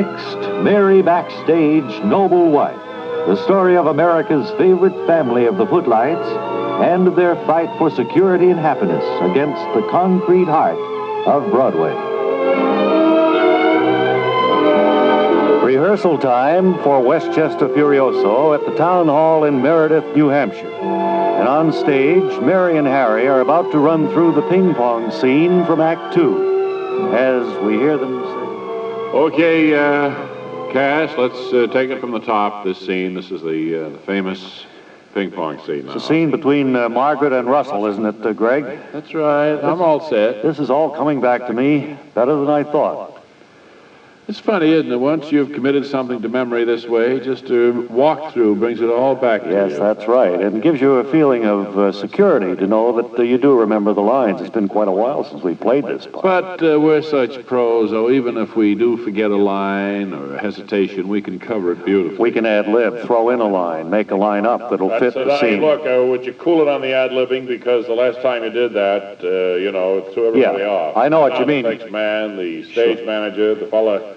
Next, Mary Backstage, Noble Wife. The story of America's favorite family of the footlights and their fight for security and happiness against the concrete heart of Broadway. Rehearsal time for Westchester Furioso at the Town Hall in Meredith, New Hampshire. And on stage, Mary and Harry are about to run through the ping pong scene from Act Two, as we hear them say. Okay, cast, let's take it from the top, this scene. This is the famous ping pong scene now. It's a scene between Margaret and Russell, isn't it, Greg? That's right. I'm all set. This is all coming back to me better than I thought. It's funny, isn't it? Once you've committed something to memory this way, just to walk through brings it all back to you. Yes, that's right. It gives you a feeling of security to know that you do remember the lines. It's been quite a while since we played this part. But we're such pros, though, even if we do forget a line or a hesitation, we can cover it beautifully. We can ad-lib, throw in a line, make a line up that'll fit the scene. Look, would you cool it on the ad-libbing? Because the last time you did that, it threw everybody off. I know what you mean. The next man, the stage manager, the fella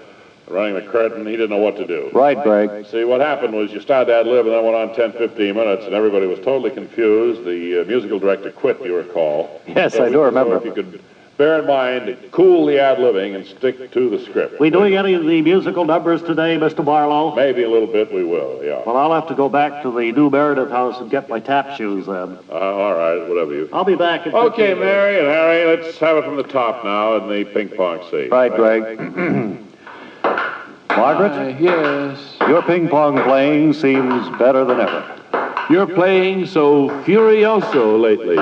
running the curtain, he didn't know what to do. Right, Greg. See, what happened was you started ad-lib and then went on 10, 15 minutes, and everybody was totally confused. The musical director quit, you recall. Yes, I do remember. So if you could bear in mind, cool the ad-libbing and stick to the script. We doing any of the musical numbers today, Mr. Barlow? Maybe a little bit we will, yeah. Well, I'll have to go back to the new Meredith house and get my tap shoes then. All right, whatever you... I'll be back in 15 Okay, minutes. Mary and Harry, let's have it from the top now in the ping pong scene. Right, Greg. Margaret? Yes. Your ping pong playing seems better than ever. You're playing so furioso lately.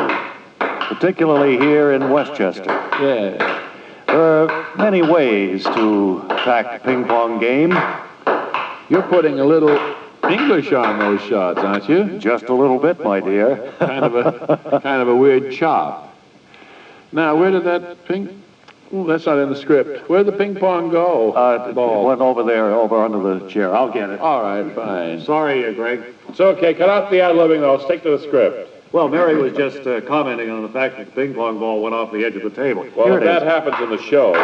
Particularly here in Westchester. Yeah. There are many ways to attack the ping pong game. You're putting a little English on those shots, aren't you? Just a little bit, my dear. Kind of a weird chop. Now, where did that ping... Oh, that's not in the script. Where'd the ping pong go? It went over there, over under the chair. I'll get it. All right, fine. Sorry, Greg. It's okay. Cut out the ad-libbing, though. Stick to the script. Well, Mary was just commenting on the fact that the ping pong ball went off the edge of the table. Well, Here if it that is. happens in the show,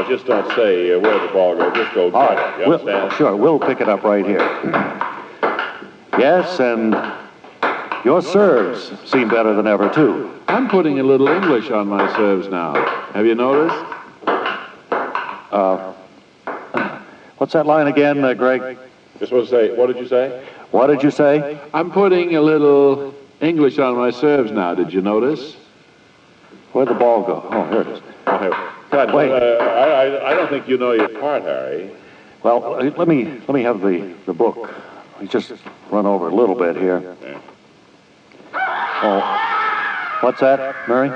just don't say where the ball goes. Just go All get right. it. You understand? Sure, we'll pick it up right here. Yes, and your serves seem better than ever, too. I'm putting a little English on my serves now. Have you noticed? What's that line again, Greg? Just want to say, what did you say? What did you say? I'm putting a little English on my serves now. Did you notice? Where'd the ball go? Oh, here it is. God, Wait. I don't think you know your part, Harry. Well, let me have the book. We just run over a little bit here. Yeah. Oh, what's that, Mary?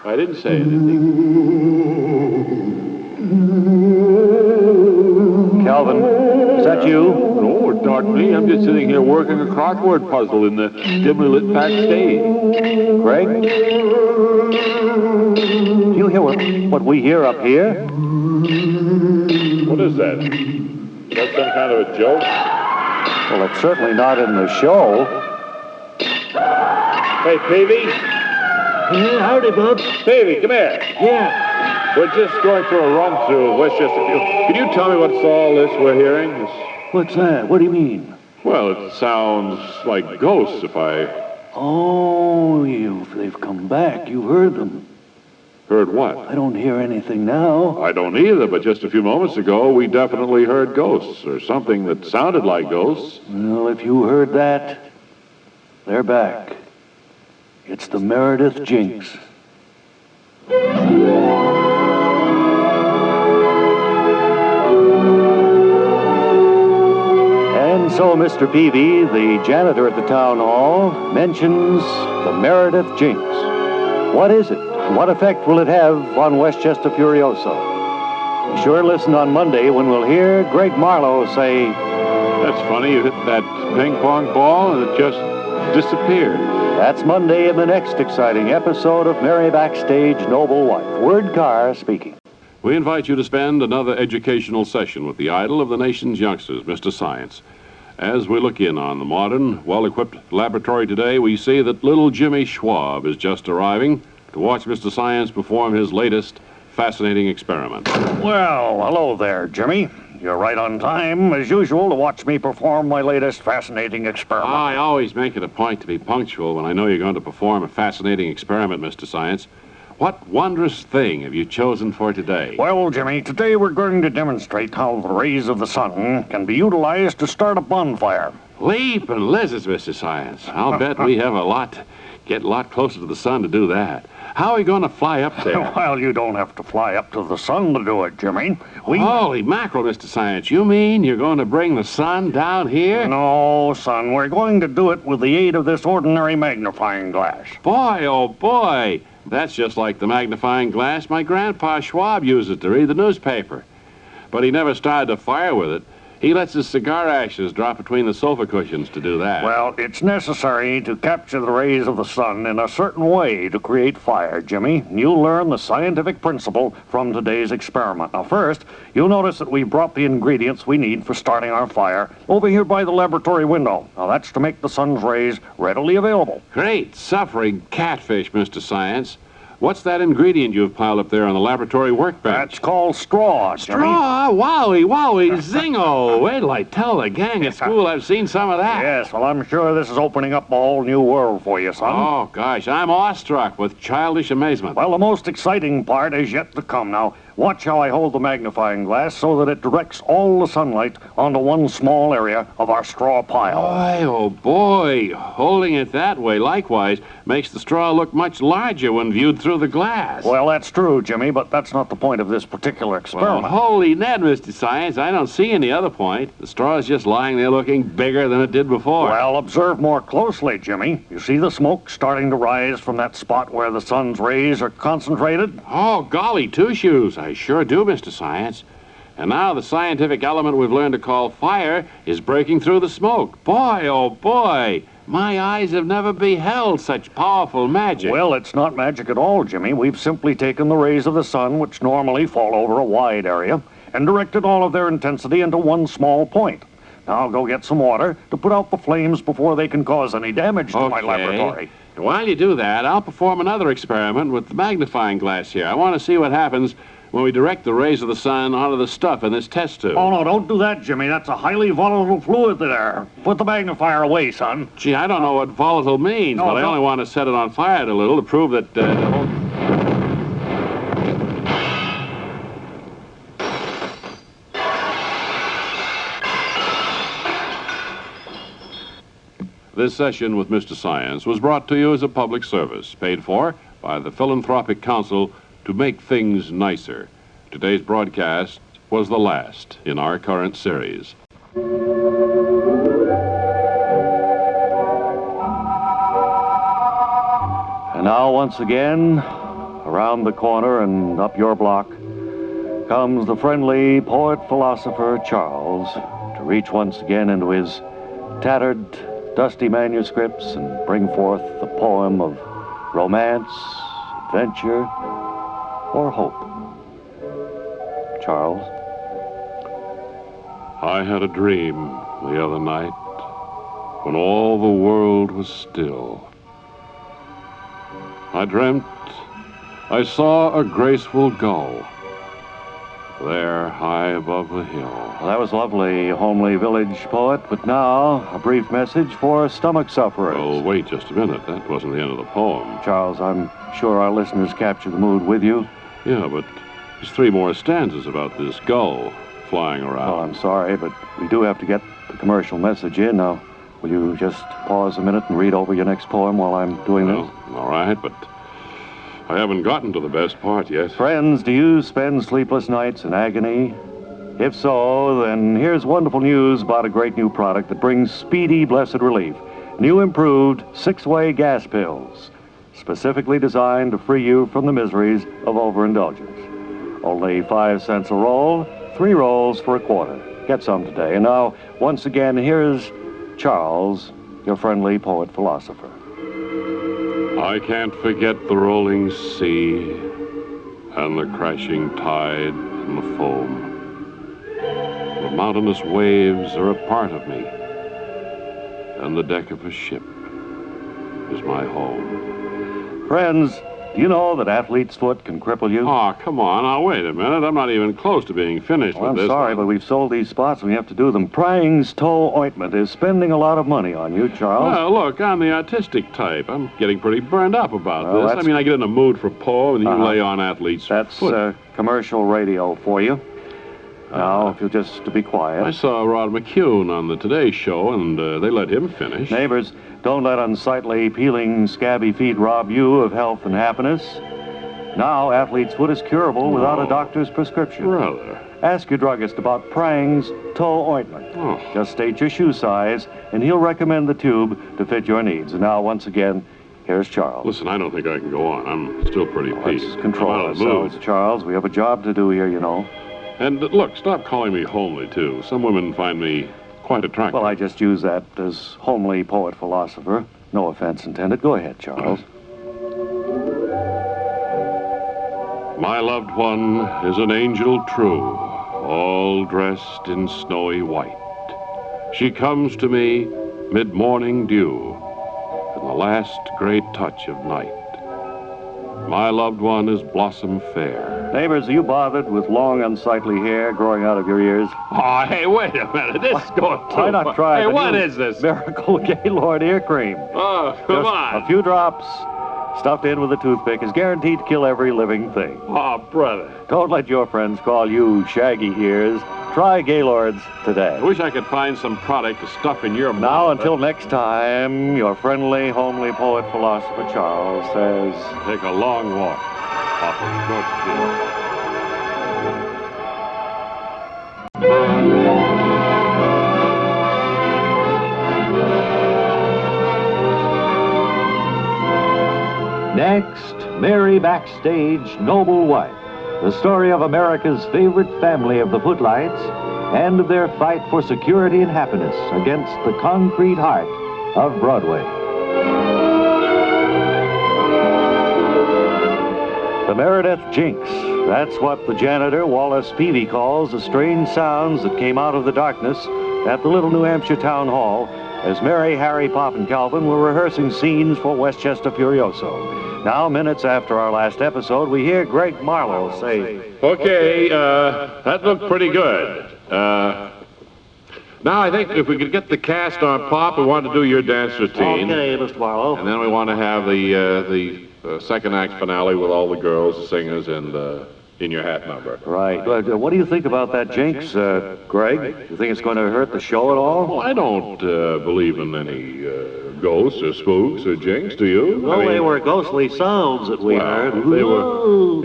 I didn't say anything. Calvin, is that you? No, it's not me. I'm just sitting here working a crossword puzzle in the dimly lit backstage. Greg? Do you hear what we hear up here? What is that? Is that some kind of a joke? Well, it's certainly not in the show. Hey, Peavy? Yeah, howdy, bud. Peavy, come here. Yeah. We're just going through a run-through of Westchester. Can you tell me what's all this we're hearing? What's that? What do you mean? Well, it sounds like ghosts, if I... Oh, they've come back. You heard them. Heard what? I don't hear anything now. I don't either, but just a few moments ago, we definitely heard ghosts, or something that sounded like ghosts. Well, if you heard that, they're back. It's the Meredith Jinx. And so Mr. Peavy, the janitor at the town hall, mentions the Meredith Jinx. What is it? And what effect will it have on Westchester Furioso? Be sure to listen on Monday when we'll hear Greg Marlowe say, That's funny. You hit that ping pong ball and it just disappeared. that's Monday in the next exciting episode of Mary Backstage, Noble Wife. Word Carr speaking. We invite you to spend another educational session with the idol of the nation's youngsters, Mr. Science. As we look in on the modern, well-equipped laboratory today, we see that little Jimmy Schwab is just arriving to watch Mr. Science perform his latest fascinating experiment. Well, hello there, Jimmy. you're right on time, as usual, to watch me perform my latest fascinating experiment. I always make it a point to be punctual when I know you're going to perform a fascinating experiment, Mr. Science. What wondrous thing have you chosen for today? Well, Jimmy, today we're going to demonstrate how the rays of the sun can be utilized to start a bonfire. Leap and lizards, Mr. Science. I'll bet we have get a lot closer to the sun to do that. How are we going to fly up there? Well, you don't have to fly up to the sun to do it, Jimmy. Holy mackerel, Mr. Science. You mean you're going to bring the sun down here? No, son. We're going to do it with the aid of this ordinary magnifying glass. Boy, oh boy. That's just like the magnifying glass my grandpa Schwab uses to read the newspaper. But he never started a fire with it. He lets his cigar ashes drop between the sofa cushions to do that. Well, it's necessary to capture the rays of the sun in a certain way to create fire, Jimmy. You'll learn the scientific principle from today's experiment. Now, first, you'll notice that we brought the ingredients we need for starting our fire over here by the laboratory window. Now, that's to make the sun's rays readily available. Great suffering catfish, Mr. Science. What's that ingredient you've piled up there on the laboratory workbench? That's called straw, Jimmy. Straw? Wowie, zingo. Wait till I tell the gang at school I've seen some of that. Yes, well, I'm sure this is opening up a whole new world for you, son. Oh, gosh, I'm awestruck with childish amazement. Well, the most exciting part is yet to come. Now, watch how I hold the magnifying glass so that it directs all the sunlight onto one small area of our straw pile. Boy, oh boy, holding it that way likewise makes the straw look much larger when viewed through the glass. Well, that's true, Jimmy, but that's not the point of this particular experiment. Well, holy Ned, Mr. Science, I don't see any other point. The straw is just lying there looking bigger than it did before. Well, observe more closely, Jimmy. You see the smoke starting to rise from that spot where the sun's rays are concentrated? Oh, golly, two shoes. I sure do, Mr. Science. And now the scientific element we've learned to call fire is breaking through the smoke. Boy, oh boy, my eyes have never beheld such powerful magic. Well, it's not magic at all, Jimmy. We've simply taken the rays of the sun, which normally fall over a wide area, and directed all of their intensity into one small point. Now I'll go get some water to put out the flames before they can cause any damage to my laboratory. While you do that, I'll perform another experiment with the magnifying glass here. I want to see what happens when we direct the rays of the sun onto the stuff in this test tube. Oh, no, don't do that, Jimmy. That's a highly volatile fluid there. Put the magnifier away, son. Gee, I don't know what volatile means, but I only want to set it on fire a little to prove that... This session with Mr. Science was brought to you as a public service, paid for by the Philanthropic Council to make things nicer. Today's broadcast was the last in our current series. And now, once again, around the corner and up your block, comes the friendly poet-philosopher Charles to reach once again into his tattered, dusty manuscripts and bring forth the poem of romance, adventure, or hope. Charles? I had a dream the other night when all the world was still. I dreamt I saw a graceful gull there high above the hill. Well, that was lovely, homely village poet, but now a brief message for stomach sufferers. Oh, wait just a minute. That wasn't the end of the poem. Charles, I'm sure our listeners capture the mood with you. Yeah, but there's 3 more stanzas about this gull flying around. Oh, I'm sorry, but we do have to get the commercial message in. Now, will you just pause a minute and read over your next poem while I'm doing this? All right, but I haven't gotten to the best part yet. Friends, do you spend sleepless nights in agony? If so, then here's wonderful news about a great new product that brings speedy, blessed relief. New improved 6-way gas pills, specifically designed to free you from the miseries of overindulgence. Only 5 cents a roll, 3 rolls for a quarter. Get some today. And now, once again, here's Charles, your friendly poet-philosopher. I can't forget the rolling sea and the crashing tide and the foam. The mountainous waves are a part of me, and the deck of a ship is my home. Friends, Do you know that athlete's foot can cripple you? Oh, come on. Now, wait a minute. I'm not even close to being finished Well, with I'm this. sorry, but we've sold these spots and we have to do them. Prying's Toe Ointment is spending a lot of money on you, Charles. Well, look, I'm the artistic type. I'm getting pretty burned up about Well, this. I that's- mean, I get in a mood for Poe, and you Uh-huh. lay on athlete's That's foot. commercial radio for you. Now, if you'll just to be I quiet. saw Rod McCune on the Today Show, and they let him finish. Neighbors, don't let unsightly, peeling, scabby feet rob you of health and happiness. Now, athlete's foot is curable without a doctor's prescription. Brother. Ask your druggist about Prying's Toe Ointment. Oh. Just state your shoe size, and he'll recommend the tube to fit your needs. And now, once again, here's Charles. Listen, I don't think I can go on. I'm still pretty peaked. Let's control I'm out of the mood. ourselves, Charles. We have a job to do here, you know. And look, stop calling me homely, too. Some women find me quite attractive. Well, I just use that as homely poet-philosopher. No offense intended. Go ahead, Charles. My loved one is an angel true, all dressed in snowy white. She comes to me mid-morning dew, in the last great touch of night. My loved one is blossom fair. Neighbors, are you bothered with long, unsightly hair growing out of your ears? Oh, hey, wait a minute. This is going too Why not try Hey, the what new is this? Miracle Gaylord ear cream? Oh, come Just on. a few drops stuffed in with a toothpick is guaranteed to kill every living thing. Oh, brother. Don't let your friends call you shaggy ears. Try Gaylords today. I wish I could find some product to stuff in your Now, mouth. until next time, your friendly, homely poet-philosopher Charles says... Take a long walk off of North Street. Next, Mary Backstage, Noble Wife. The story of America's favorite family of the Footlights and of their fight for security and happiness against the concrete heart of Broadway. The Meredith Jinx. That's what the janitor, Wallace Peavy, calls the strange sounds that came out of the darkness at the little New Hampshire town hall as Mary, Harry, Pop, and Calvin were rehearsing scenes for Westchester Furioso. Now, minutes after our last episode, we hear Greg Marlowe say, Okay, that looked pretty good. Now, I think if we could get the cast on Pop, we want to do your dance routine. "Okay, Mr. Marlowe." And then we want to have the second act finale with all the girls, the singers, and In Your Hat number. Right. What do you think about that, Jinx, Greg? You think it's going to hurt the show at all? Well, I don't believe in any ghosts or spooks or jinx, do you? Well, they were ghostly sounds that we heard.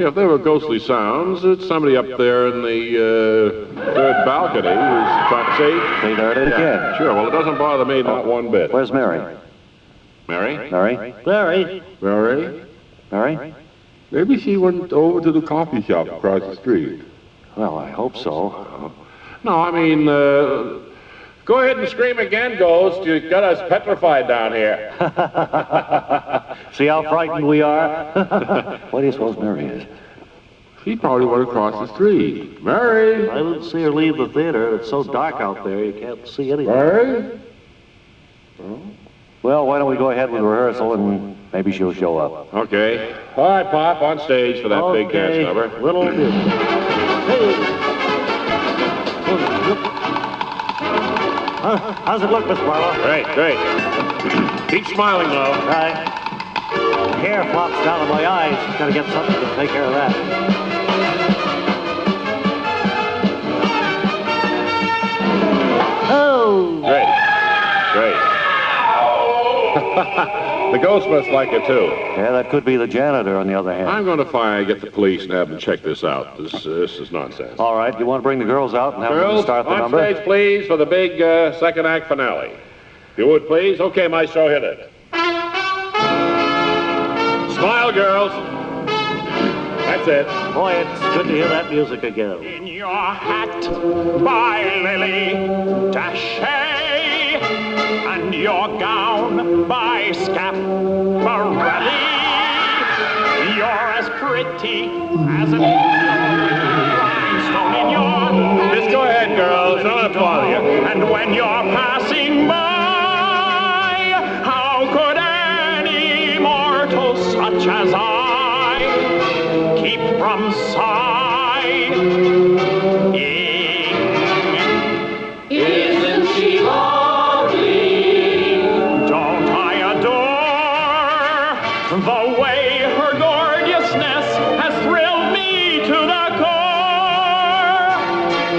If they were ghostly sounds, it's somebody up there in the third balcony who's trying to see. They heard it again. Sure, well, it doesn't bother me, not one bit. Where's Mary? Mary? Mary? Larry, Mary? Mary? Maybe she went over to the coffee shop across the street. Well, I hope so. No, I mean, go ahead and scream again, Ghost. You got us petrified down here. See how frightened we are? What do you suppose Mary is? She probably went across the street. Mary? I didn't see her leave the theater. It's so dark out there, you can't see anything. Mary? Well, why don't we go ahead with rehearsal and maybe she'll show up. Okay. All right, Pop, on stage for that big dance number. Little bit. How's it look, Miss Marlowe? Great, great. Keep smiling, though. Right. Hair flops down in my eyes. Gotta get something to take care of that. Oh! Great, great. The ghost must like it, too. Yeah, that could be the janitor, on the other hand. I'm going to get the police and have them check this out. This is nonsense. All right, you want to bring the girls out and have them Girls, start the on number? stage, please, for the big second act finale. If you would, please. Okay, Maestro, hit it. Smile, girls. That's it. Boy, it's good to hear that music again. In your hat by Lily Dashay, and your gown by Scaparelli. You're as pretty as a rhinestone in your... Just go ahead, girls. Don't have to bother you. And when you're passing by, how could any mortal such as I keep from sighing. Isn't she lovely? Don't I adore the way her gorgeousness has thrilled me to the core?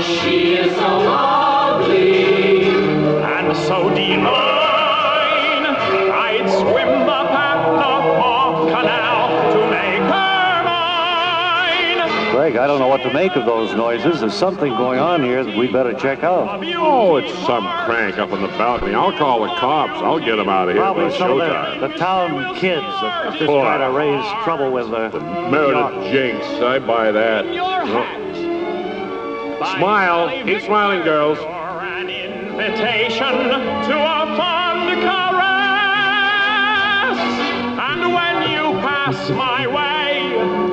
She is so lovely and so divine. I'd swim the Panama Canal to make her mine. Greg, I don't know what to make of those noises. There's something going on here that we better check out. Oh, it's some crank up on the balcony. I'll call the cops. I'll get them out of here. Probably by some showtime. of the town kids that just Boy. try to raise trouble with the Meredith Jinx. I buy that. Smile. Keep smiling, girls. You're an invitation to a fond caress. And when you pass my way,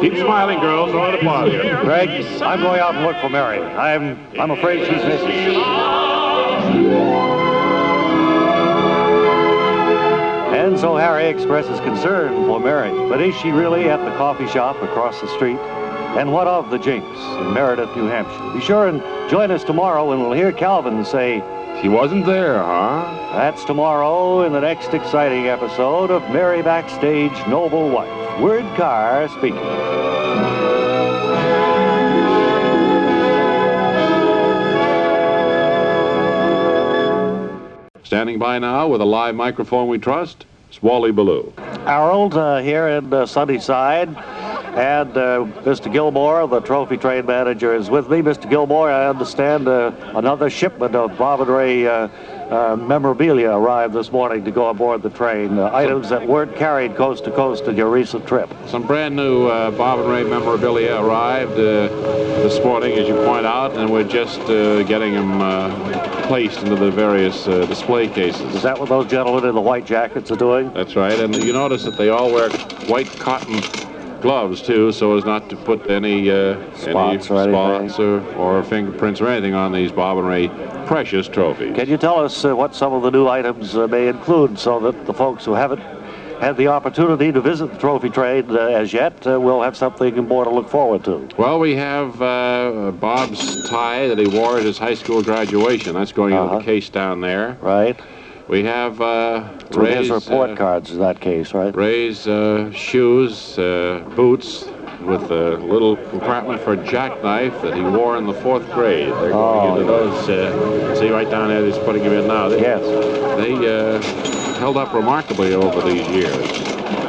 Keep smiling, girls. Don't let it bother you. Greg, I'm going out and look for Mary. I'm afraid she's missing. And so Harry expresses concern for Mary. But is she really at the coffee shop across the street? And what of the Jinx in Meredith, New Hampshire? Be sure and join us tomorrow when we'll hear Calvin say, She wasn't there, huh? that's tomorrow in the next exciting episode of Mary Backstage Noble Wife. Word Carr speaking. Standing by now with a live microphone we trust, it's Wally Ballou. Harold here in Sunnyside, and Mr. Gilmore, the trophy train manager, is with me. Mr. Gilmore, I understand another shipment of Bob and Ray memorabilia arrived this morning to go aboard the train, items that weren't carried coast to coast in your recent trip. Some brand new Bob and Ray memorabilia arrived this morning, as you point out, and we're just getting them placed into the various display cases. Is that what those gentlemen in the white jackets are doing? That's right, and you notice that they all wear white cotton gloves too, so as not to put any Spots or spots or fingerprints or anything on these Bob and Ray precious trophies. Can you tell us what some of the new items may include, so that the folks who haven't had the opportunity to visit the trophy train as yet will have something more to look forward to? Well, we have Bob's tie that he wore at his high school graduation. That's going into the case down there. Right. We have Ray's report cards in that case, right? Ray's shoes, boots, with a little compartment for a jackknife that he wore in the 4th grade. They're going into those. See right down there, he's putting them in now. They held up remarkably over these years.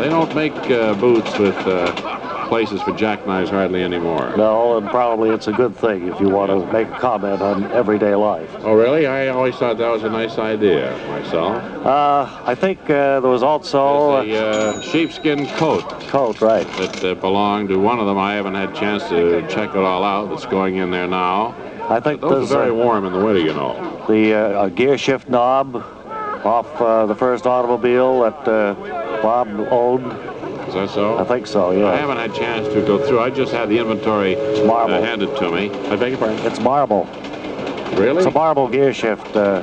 They don't make boots with places for jackknives hardly anymore. No, and probably it's a good thing if you want to make a comment on everyday life. Oh, really? I always thought that was a nice idea myself. I think there was also a sheepskin coat. Coat, right. That belonged to one of them. I haven't had a chance to check it all out. That's going in there now. I think those are very warm in the winter, you know. The gear shift knob off the first automobile that Bob owned. Is that so? I think so, yeah. I haven't had a chance to go through. I just had the inventory handed to me. I beg your pardon? It's marble. Really? It's a marble gear shift. I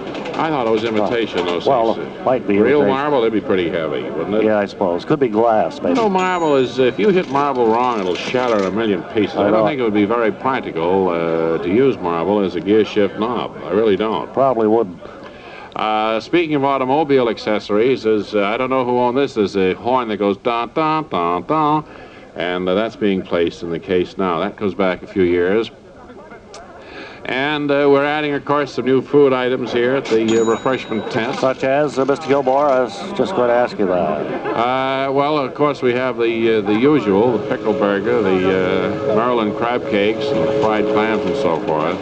thought it was imitation, those things. Might be real imitation. marble, it'd be pretty heavy, wouldn't it? Yeah, I suppose. Could be glass, maybe. You know, marble is, if you hit marble wrong, it'll shatter in a million pieces. I don't think it would be very practical to use marble as a gear shift knob. I really don't. Probably wouldn't. Speaking of automobile accessories, I don't know who owned this. There's a horn that goes da da da da, and that's being placed in the case now. That goes back a few years. And we're adding, of course, some new food items here at the refreshment tent. Such as, Mr. Gilmore, I was just going to ask you that. Well, of course, we have the usual, the pickle burger, the Maryland crab cakes, and the fried clams and so forth.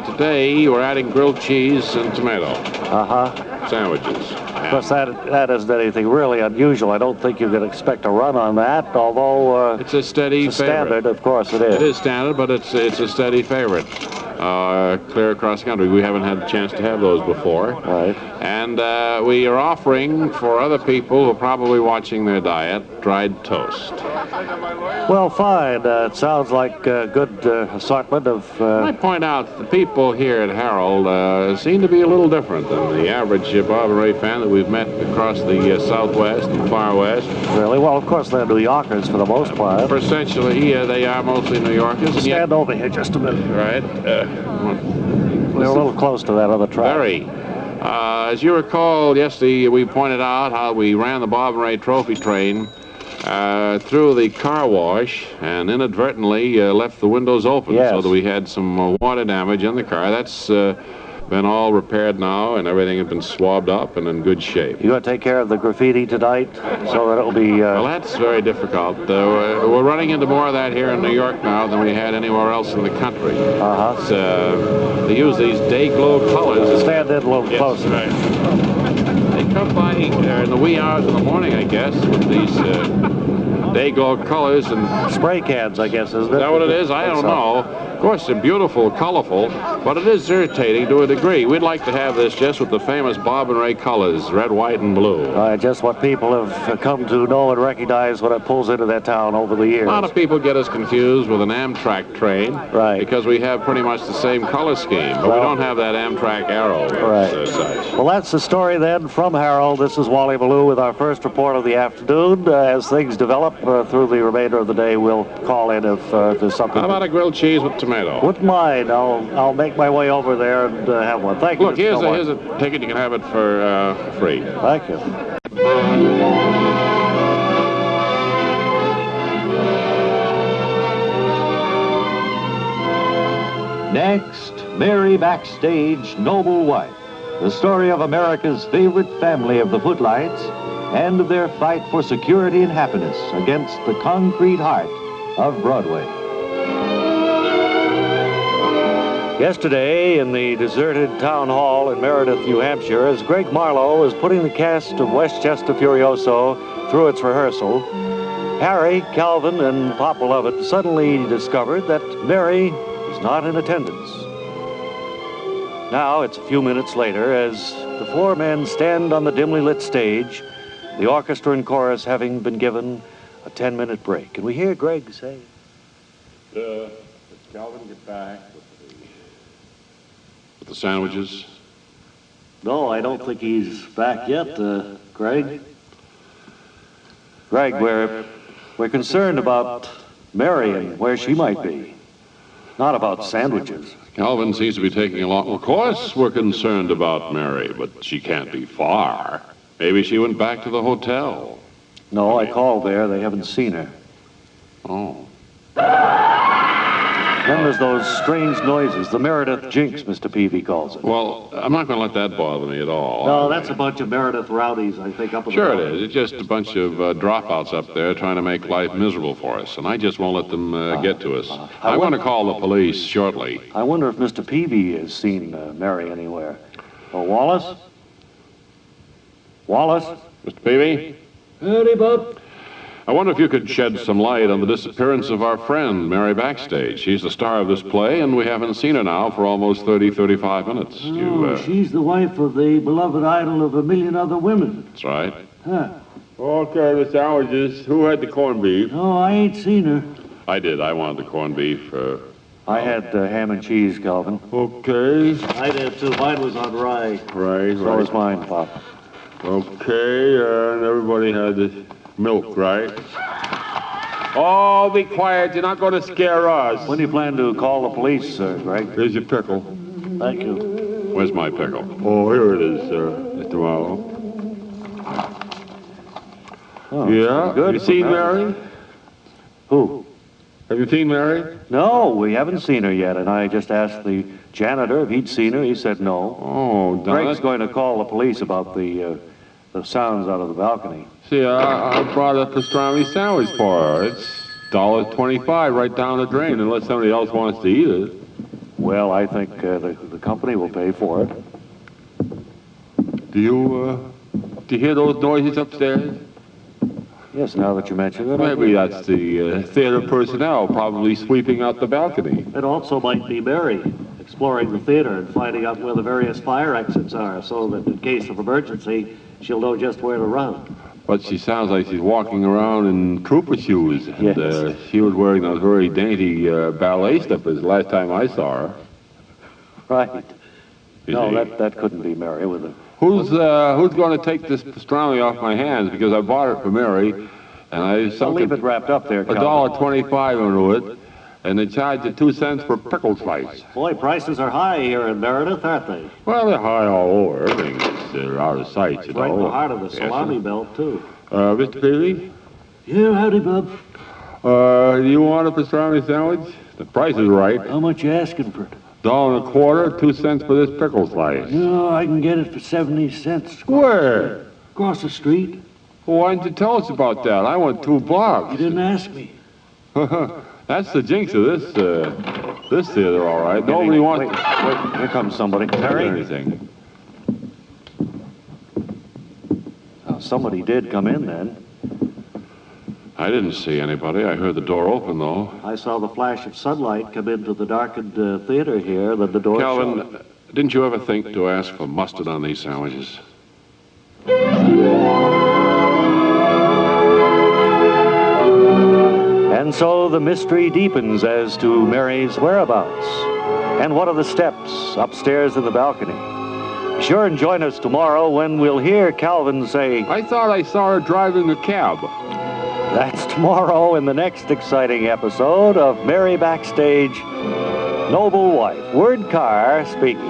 Today, we're adding grilled cheese and tomato sandwiches. Of course, that isn't anything really unusual. I don't think you can expect a run on that, although it's a steady favorite. Standard, of course it is. It is standard, but it's a steady favorite. clear across the country. We haven't had a chance to have those before. Right. And we are offering for other people who are probably watching their diet dried toast. Well, fine. It sounds like a good assortment of... I point out the people here at Harold seem to be a little different than the average Bob and Ray fan that we've met across the Southwest and Far West. Really? Well, of course, they're New Yorkers for the most part. Essentially, they are mostly New Yorkers. And Stand over here just a minute. Right. They're a little close to that other track. Very. As you recall, yesterday we pointed out how we ran the Bob and Ray trophy train through the car wash and inadvertently left the windows open, yes, so that we had some water damage in the car. That's been all repaired now, and everything has been swabbed up and in good shape. You going to take care of the graffiti tonight so that it'll be... Well, that's very difficult. We're running into more of that here in New York now than we had anywhere else in the country. They use these day-glow colors. Stand in a little closer. Right. They come by in the wee hours of the morning, I guess, with these day-glow colors and... Spray cans, I guess, isn't it? Is that what it is? I don't know. Of course, they're beautiful, colorful, but it is irritating to a degree. We'd like to have this just with the famous Bob and Ray colors, red, white, and blue. Just what people have come to know and recognize when it pulls into their town over the years. A lot of people get us confused with an Amtrak train. Right. Because we have pretty much the same color scheme, but we don't have that Amtrak arrow. Right. As such. Well, that's the story then from Harold. This is Wally Ballou with our first report of the afternoon. As things develop through the remainder of the day, we'll call in if there's something. How about a grilled cheese with tomato? Wouldn't mind. I'll make my way over there and have one. Thank you. Look, here's a ticket. You can have it for free. Thank you. Next, Mary Backstage, Noble Wife. The story of America's favorite family of the footlights and their fight for security and happiness against the concrete heart of Broadway. Yesterday, in the deserted town hall in Meredith, New Hampshire, as Greg Marlowe was putting the cast of Westchester Furioso through its rehearsal, Harry, Calvin, and Papa Lovett suddenly discovered that Mary was not in attendance. Now, it's a few minutes later, as the four men stand on the dimly lit stage, the orchestra and chorus having been given a 10-minute break. And we hear Greg say, Did Calvin get back With the sandwiches? No, I don't think he's back yet, Greg. Greg, we're concerned about Mary and where she might be. Not about sandwiches. Calvin seems to be taking a lot. Of course, we're concerned about Mary, but she can't be far. Maybe she went back to the hotel. No, I called there. They haven't seen her. Oh. Then there's those strange noises, the Meredith Jinx, Mr. Peavy calls it. Well, I'm not going to let that bother me at all. No, that's a bunch of Meredith rowdies, I think, up in Sure the... it is. It's just a bunch of dropouts up there trying to make life miserable for us, and I just won't let them get to us. I want to call the police shortly. I wonder if Mr. Peavy has seen Mary anywhere. Oh, Wallace? Wallace? Mr. Peavy? Howdy, Bob. I wonder if you could shed some light on the disappearance of our friend, Mary Backstage. She's the star of this play, and we haven't seen her now for almost 35 minutes. She's the wife of the beloved idol of a million other women. That's right. Huh. Okay, the sandwiches. Who had the corned beef? Oh, I ain't seen her. I did. I wanted the corned beef. I had ham and cheese, Calvin. Okay. I did, too. Mine was on rye. Right, So was mine, Pop. Okay, and everybody had the milk, right? Oh, be quiet. You're not going to scare us. When do you plan to call the police, Greg? Here's your pickle. Thank you. Where's my pickle? Oh, here it is, Mr. Marlowe. Oh, Yeah? good. Have you seen Mary? Who? Have you seen Mary? No, we haven't seen her yet, and I just asked the janitor if he'd seen her. He said no. Oh, Greg's going to call the police about the sounds out of the balcony. See, I brought a pastrami sandwich for her. It's $1.25 right down the drain, unless somebody else wants to eat it. Well, I think the company will pay for it. Do you hear those noises upstairs? Yes, now that you mention it. Maybe that's the theater personnel probably sweeping out the balcony. It also might be Mary. exploring the theater and finding out where the various fire exits are so that in case of emergency, she'll know just where to run. But she sounds like she's walking around in trooper shoes. And Yes. she was wearing those very dainty ballet slippers last time I saw her. Right. No, see. that couldn't be Mary with her. Who's going to take this pastrami off my hands? Because I bought it for Mary, and I I'll sunk leave it wrapped up there, Calvin. $1.25 into it, and they charge you 2 cents per pickle slice. Boy, prices are high here in Meredith, aren't they? Well, they're high all over. Everything is out of sight, you Right in know. the heart of the Yes, salami sir. belt, too. Mr. Peavy, Yeah, howdy, bub. do you want a pastrami sandwich? The price is right. How much you asking for it? $1.25, 2 cents for this pickle slice. No, I can get it for 70 cents. Where? Across the street. Well, why didn't you tell us about that? I went 2 blocks. You didn't ask me. That's the jinx of this theater, all right. Nobody wants Wait, here comes somebody. to do Mary? anything. Oh, somebody did come in then. I didn't see anybody. I heard the door open, though. I saw the flash of sunlight come into the darkened theater here, then the door shut. Calvin, didn't you ever think to ask for mustard on these sandwiches? And so the mystery deepens as to Mary's whereabouts. And what are the steps upstairs in the balcony? Be sure and join us tomorrow when we'll hear Calvin say, I thought I saw her driving a cab. that's tomorrow in the next exciting episode of Mary Backstage, Noble Wife. Word Carr speaking.